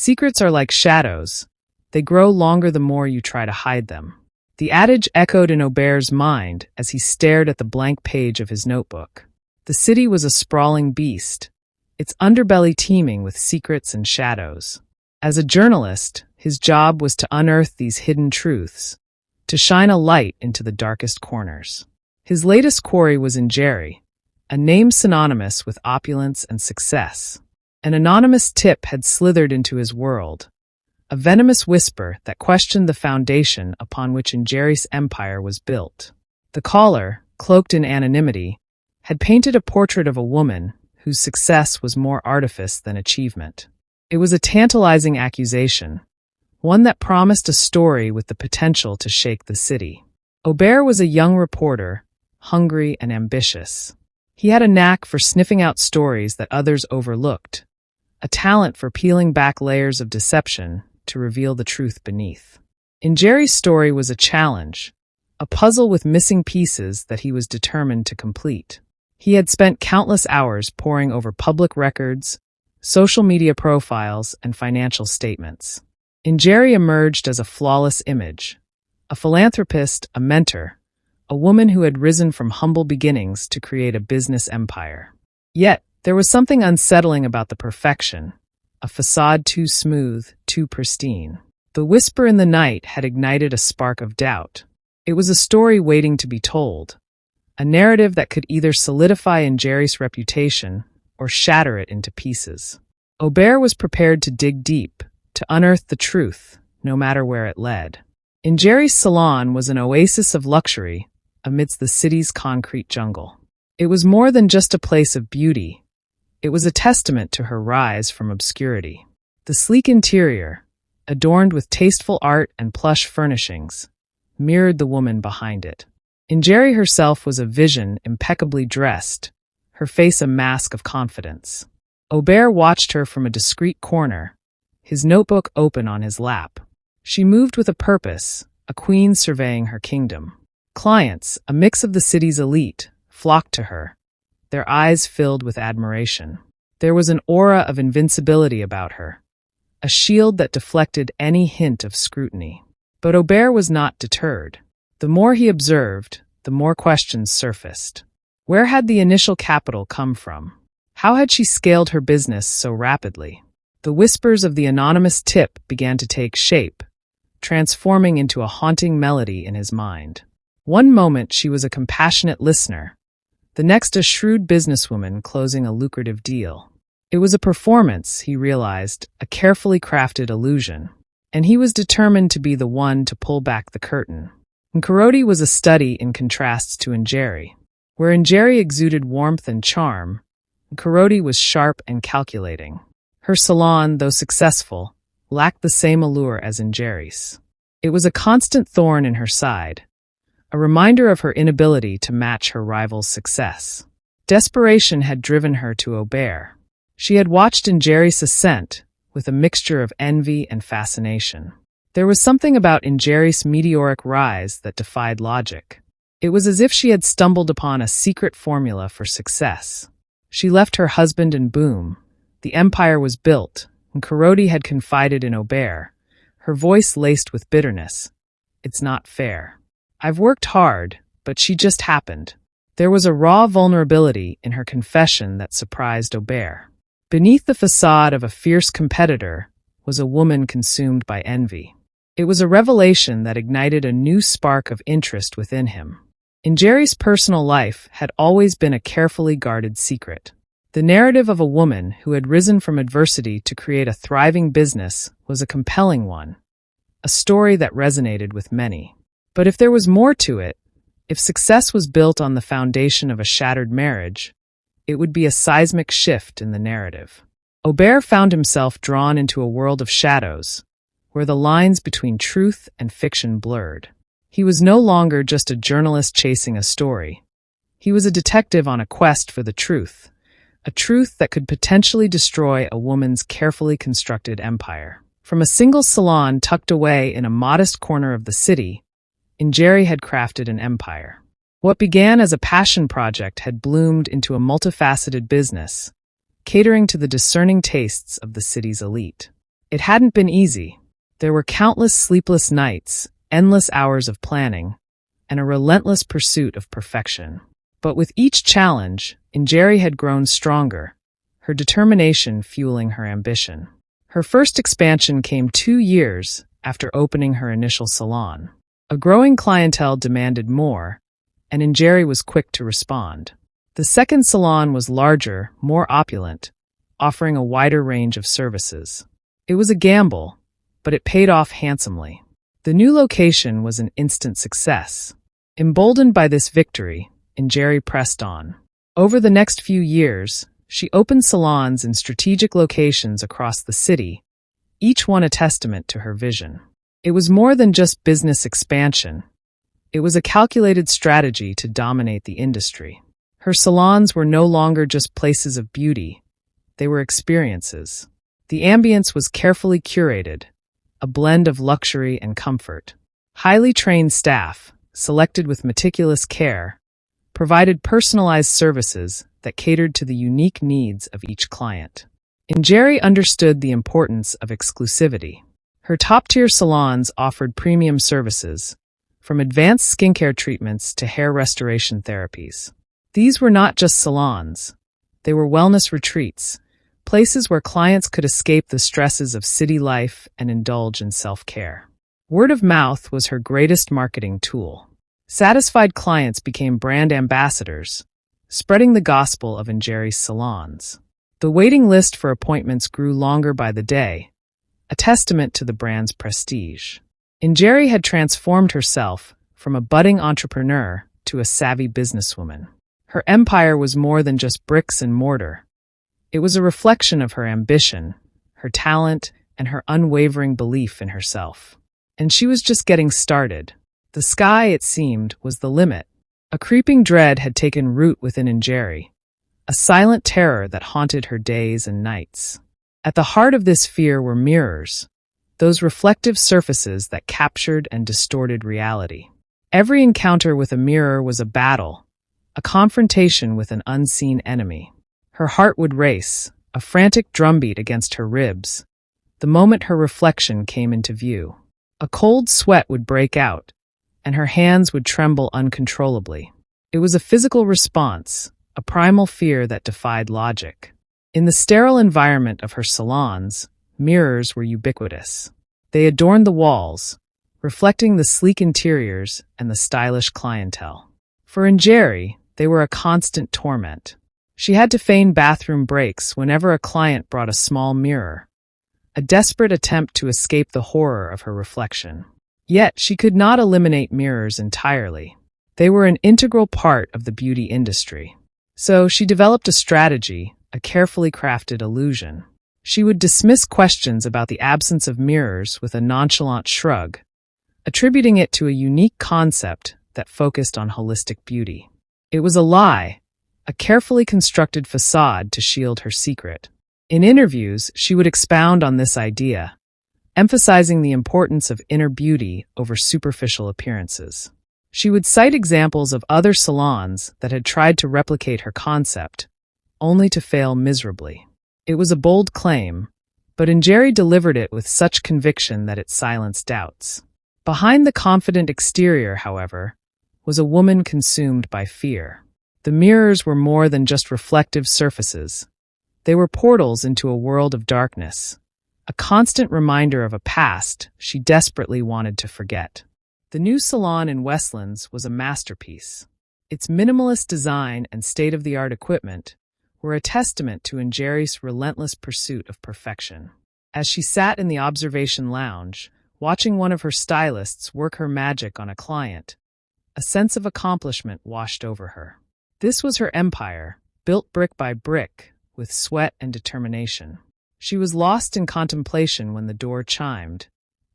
Secrets are like shadows. They grow longer the more you try to hide them. The adage echoed in Aubert's mind as he stared at the blank page of his notebook. The city was a sprawling beast, its underbelly teeming with secrets and shadows. As a journalist, his job was to unearth these hidden truths, to shine a light into the darkest corners. His latest quarry was Njeri, a name synonymous with opulence and success. An anonymous tip had slithered into his world, a venomous whisper that questioned the foundation upon which Njeri's empire was built. The caller, cloaked in anonymity, had painted a portrait of a woman whose success was more artifice than achievement. It was a tantalizing accusation, one that promised a story with the potential to shake the city. Aubert was a young reporter, hungry and ambitious. He had a knack for sniffing out stories that others overlooked, a talent for peeling back layers of deception to reveal the truth beneath. Njeri's story was a challenge, a puzzle with missing pieces that he was determined to complete. He had spent countless hours poring over public records, social media profiles, and financial statements. Njeri emerged as a flawless image, a philanthropist, a mentor, a woman who had risen from humble beginnings to create a business empire. Yet, there was something unsettling about the perfection, a facade too smooth, too pristine. The whisper in the night had ignited a spark of doubt. It was a story waiting to be told, a narrative that could either solidify Njeri's reputation or shatter it into pieces. Aubert was prepared to dig deep, to unearth the truth, no matter where it led. Njeri's salon was an oasis of luxury amidst the city's concrete jungle. It was more than just a place of beauty. It was a testament to her rise from obscurity. The sleek interior, adorned with tasteful art and plush furnishings, mirrored the woman behind it. Njeri herself was a vision, impeccably dressed, her face a mask of confidence. Aubert watched her from a discreet corner, his notebook open on his lap. She moved with a purpose, a queen surveying her kingdom. Clients, a mix of the city's elite, flocked to her, their eyes filled with admiration. There was an aura of invincibility about her, a shield that deflected any hint of scrutiny. But Aubert was not deterred. The more he observed, the more questions surfaced. Where had the initial capital come from? How had she scaled her business so rapidly? The whispers of the anonymous tip began to take shape, transforming into a haunting melody in his mind. One moment she was a compassionate listener, the next a shrewd businesswoman closing a lucrative deal. It was a performance, he realized, a carefully crafted illusion, and he was determined to be the one to pull back the curtain. Njeri was a study in contrasts to Njeri. Where Njeri exuded warmth and charm, Njeri was sharp and calculating. Her salon, though successful, lacked the same allure as Njeri's. It was a constant thorn in her side, a reminder of her inability to match her rival's success. Desperation had driven her to Aubert. She had watched Njeri's ascent with a mixture of envy and fascination. There was something about Njeri's meteoric rise that defied logic. It was as if she had stumbled upon a secret formula for success. She left her husband and boom, the empire was built, and Njeri had confided in Aubert, her voice laced with bitterness. It's not fair. I've worked hard, but she just happened. There was a raw vulnerability in her confession that surprised Aubert. Beneath the facade of a fierce competitor was a woman consumed by envy. It was a revelation that ignited a new spark of interest within him. Njeri's personal life had always been a carefully guarded secret. The narrative of a woman who had risen from adversity to create a thriving business was a compelling one, a story that resonated with many. But if there was more to it, if success was built on the foundation of a shattered marriage, it would be a seismic shift in the narrative. Aubert found himself drawn into a world of shadows, where the lines between truth and fiction blurred. He was no longer just a journalist chasing a story. He was a detective on a quest for the truth, a truth that could potentially destroy a woman's carefully constructed empire. From a single salon tucked away in a modest corner of the city, Njeri had crafted an empire. What began as a passion project had bloomed into a multifaceted business, catering to the discerning tastes of the city's elite. It hadn't been easy. There were countless sleepless nights, endless hours of planning, and a relentless pursuit of perfection. But with each challenge, Njeri had grown stronger, her determination fueling her ambition. Her first expansion came 2 years after opening her initial salon. A growing clientele demanded more, and Njeri was quick to respond. The second salon was larger, more opulent, offering a wider range of services. It was a gamble, but it paid off handsomely. The new location was an instant success. Emboldened by this victory, Njeri pressed on. Over the next few years, she opened salons in strategic locations across the city, each one a testament to her vision. It was more than just business expansion. It was a calculated strategy to dominate the industry. Her salons were no longer just places of beauty. They were experiences. The ambience was carefully curated, a blend of luxury and comfort. Highly trained staff, selected with meticulous care, provided personalized services that catered to the unique needs of each client. Njeri understood the importance of exclusivity. Her top-tier salons offered premium services, from advanced skincare treatments to hair restoration therapies. These were not just salons. They were wellness retreats, places where clients could escape the stresses of city life and indulge in self-care. Word of mouth was her greatest marketing tool. Satisfied clients became brand ambassadors, spreading the gospel of Njeri's salons. The waiting list for appointments grew longer by the day, a testament to the brand's prestige. Njeri had transformed herself from a budding entrepreneur to a savvy businesswoman. Her empire was more than just bricks and mortar. It was a reflection of her ambition, her talent, and her unwavering belief in herself. And she was just getting started. The sky, it seemed, was the limit. A creeping dread had taken root within Njeri, a silent terror that haunted her days and nights. At the heart of this fear were mirrors, those reflective surfaces that captured and distorted reality. Every encounter with a mirror was a battle, a confrontation with an unseen enemy. Her heart would race, a frantic drumbeat against her ribs, the moment her reflection came into view. A cold sweat would break out, and her hands would tremble uncontrollably. It was a physical response, a primal fear that defied logic. In the sterile environment of her salons, mirrors were ubiquitous. They adorned the walls, reflecting the sleek interiors and the stylish clientele. For Njeri, they were a constant torment. She had to feign bathroom breaks whenever a client brought a small mirror, a desperate attempt to escape the horror of her reflection. Yet she could not eliminate mirrors entirely. They were an integral part of the beauty industry. So she developed a strategy, a carefully crafted illusion. She would dismiss questions about the absence of mirrors with a nonchalant shrug, attributing it to a unique concept that focused on holistic beauty. It was a lie, a carefully constructed facade to shield her secret. In interviews, she would expound on this idea, emphasizing the importance of inner beauty over superficial appearances. She would cite examples of other salons that had tried to replicate her concept, only to fail miserably. It was a bold claim, but Njeri delivered it with such conviction that it silenced doubts. Behind the confident exterior, however, was a woman consumed by fear. The mirrors were more than just reflective surfaces. They were portals into a world of darkness, a constant reminder of a past she desperately wanted to forget. The new salon in Westlands was a masterpiece. Its minimalist design and state-of-the-art equipment were a testament to Njeri's relentless pursuit of perfection. As she sat in the observation lounge, watching one of her stylists work her magic on a client, a sense of accomplishment washed over her. This was her empire, built brick by brick, with sweat and determination. She was lost in contemplation when the door chimed,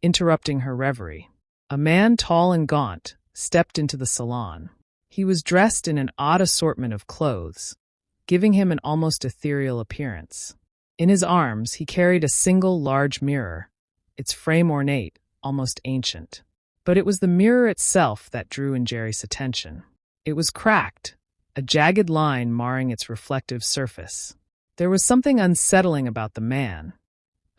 interrupting her reverie. A man tall and gaunt stepped into the salon. He was dressed in an odd assortment of clothes, giving him an almost ethereal appearance. In his arms, he carried a single large mirror, its frame ornate, almost ancient. But it was the mirror itself that drew Njeri's attention. It was cracked, a jagged line marring its reflective surface. There was something unsettling about the man,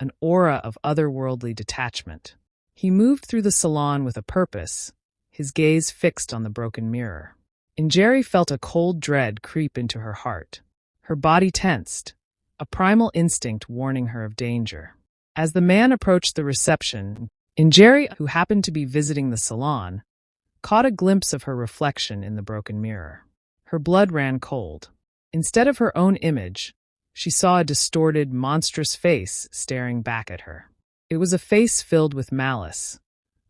an aura of otherworldly detachment. He moved through the salon with a purpose, his gaze fixed on the broken mirror. Njeri felt a cold dread creep into her heart. Her body tensed, a primal instinct warning her of danger. As the man approached the reception, Njeri, who happened to be visiting the salon, caught a glimpse of her reflection in the broken mirror. Her blood ran cold. Instead of her own image, she saw a distorted, monstrous face staring back at her. It was a face filled with malice,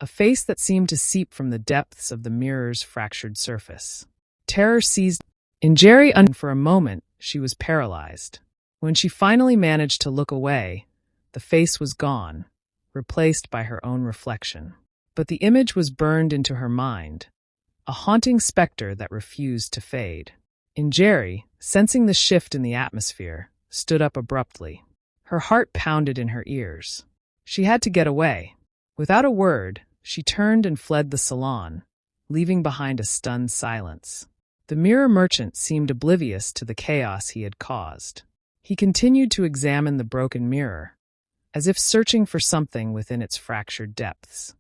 a face that seemed to seep from the depths of the mirror's fractured surface. Terror seized Njeri, and for a moment she was paralyzed. When she finally managed to look away, the face was gone, replaced by her own reflection. But the image was burned into her mind, a haunting specter that refused to fade. Njeri, sensing the shift in the atmosphere, stood up abruptly. Her heart pounded in her ears. She had to get away. Without a word, she turned and fled the salon, leaving behind a stunned silence. The mirror merchant seemed oblivious to the chaos he had caused. He continued to examine the broken mirror, as if searching for something within its fractured depths.